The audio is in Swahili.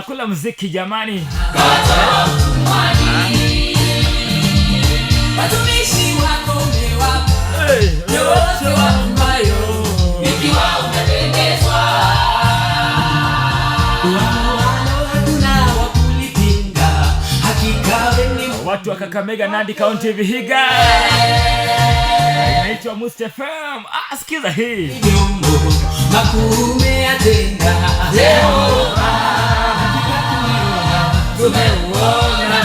tunakula muziki jamani. Watumishi wako umewapa yote ambayo ikiwa umependezwa. Hakuna wa kulipinga, hakika wewe ni Watu wa Kakamega, Nandi County, Vihiga. Naitwa Mustafa. Sikiza hii. Mungu makume yatenda. Jehova tumeona